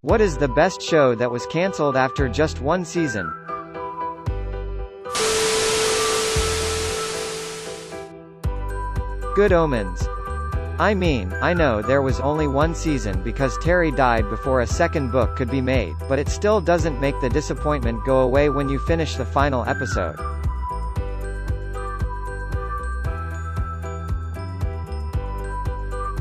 What is the best show that was cancelled after just one season? Good Omens. I mean, I know there was only one season because Terry died before a second book could be made, but it still doesn't make the disappointment go away when you finish the final episode.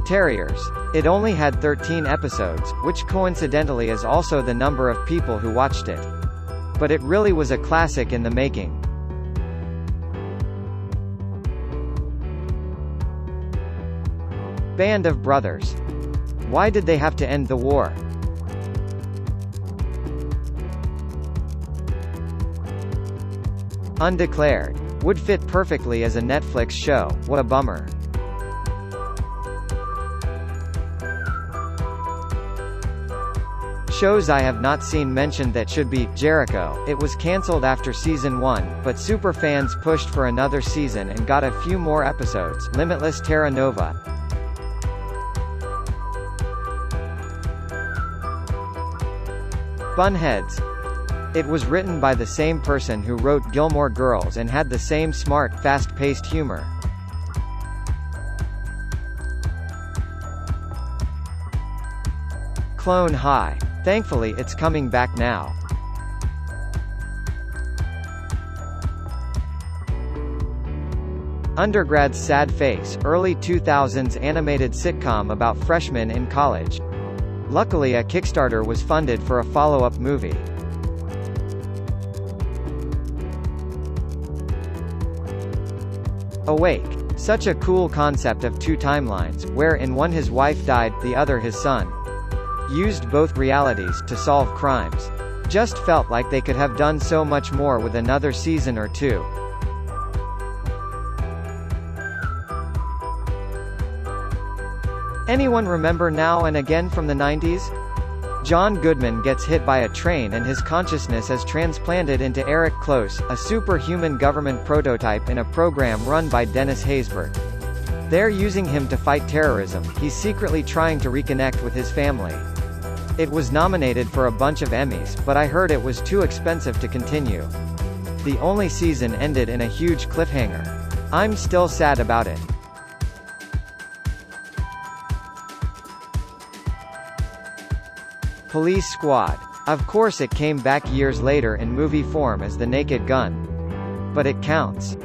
Terriers. It only had 13 episodes, which coincidentally is also the number of people who watched it. But it really was a classic in the making. Band of Brothers. Why did they have to end the war? Undeclared. Would fit perfectly as a Netflix show, what a bummer. Shows I have not seen mentioned that should be Jericho. It was cancelled after season 1, but superfans pushed for another season and got a few more episodes. Limitless Terra Nova. Bunheads. It was written by the same person who wrote Gilmore Girls and had the same smart, fast-paced humor. Clone High. Thankfully it's coming back now. Undergrad's Sad Face, early 2000s animated sitcom about freshmen in college. Luckily a Kickstarter was funded for a follow-up movie. Awake. Such a cool concept of two timelines, where in one his wife died, the other his son. Used both realities to solve crimes. Just felt like they could have done so much more with another season or two. Anyone remember Now and Again from the 90s? John Goodman gets hit by a train and his consciousness is transplanted into Eric Close, a superhuman government prototype in a program run by Dennis Haysbert. They're using him to fight terrorism. He's secretly trying to reconnect with his family. It was nominated for a bunch of Emmys, but I heard it was too expensive to continue. The only season ended in a huge cliffhanger. I'm still sad about it. Police Squad. Of course it came back years later in movie form as The Naked Gun. But it counts.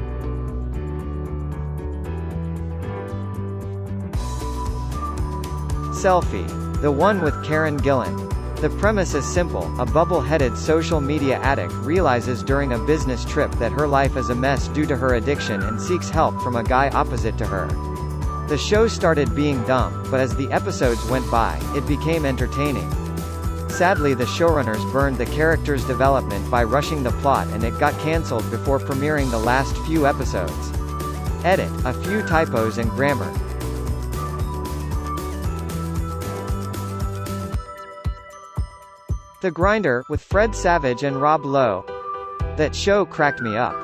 Selfie. The one with Karen Gillan. The premise is simple. A bubble-headed social media addict realizes during a business trip that her life is a mess due to her addiction and seeks help from a guy opposite to her. The show started being dumb, but as the episodes went by, it became entertaining. Sadly the showrunners burned the character's development by rushing the plot and it got cancelled before premiering the last few episodes. Edit. A few typos and grammar. The Grinder, with Fred Savage and Rob Lowe. That show cracked me up.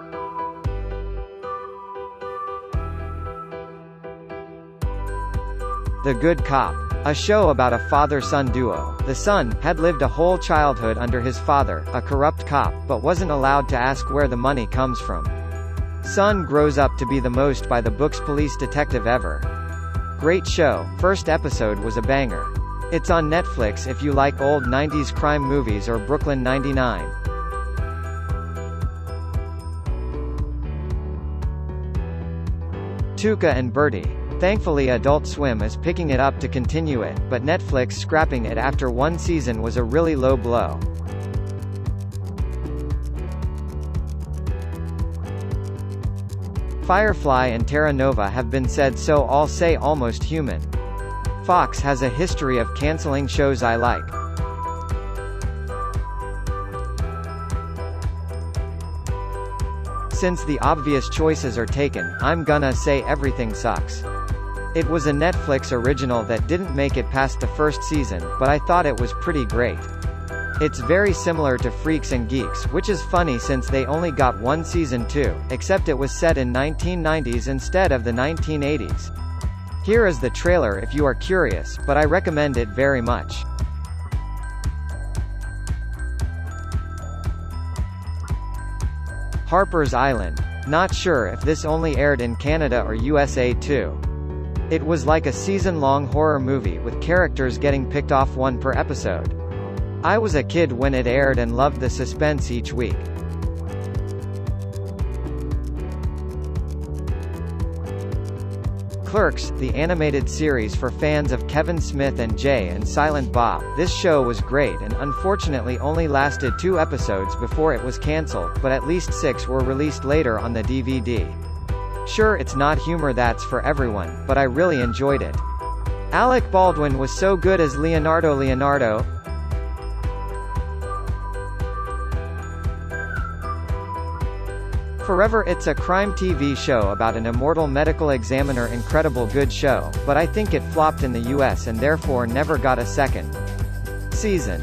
The Good Cop. A show about a father-son duo. The son had lived a whole childhood under his father, a corrupt cop, but wasn't allowed to ask where the money comes from. Son grows up to be the most by the book's police detective ever. Great show. First episode was a banger. It's on Netflix if you like old 90s crime movies or Brooklyn 99. Taka and Birdie. Thankfully Adult Swim is picking it up to continue it, but Netflix scrapping it after one season was a really low blow. Firefly and Terra Nova have been said, so I'll say almost human. Fox has a history of canceling shows I like. Since the obvious choices are taken, I'm gonna say everything sucks. It was a Netflix original that didn't make it past the first season, but I thought it was pretty great. It's very similar to Freaks and Geeks, which is funny since they only got one season too, except it was set in 1990s instead of the 1980s. Here is the trailer if you are curious, but I recommend it very much. Harpers Island. Not sure if this only aired in Canada or USA too. It was like a season-long horror movie with characters getting picked off one per episode. I was a kid when it aired and loved the suspense each week. Clerks, the animated series for fans of Kevin Smith and Jay and Silent Bob. This show was great and unfortunately only lasted 2 episodes before it was cancelled, but at least 6 were released later on the DVD. Sure, it's not humor that's for everyone, but I really enjoyed it. Alec Baldwin was so good as Leonardo. Forever. It's a crime TV show about an immortal medical examiner. Incredible good show, but I think it flopped in the US and therefore never got a second season.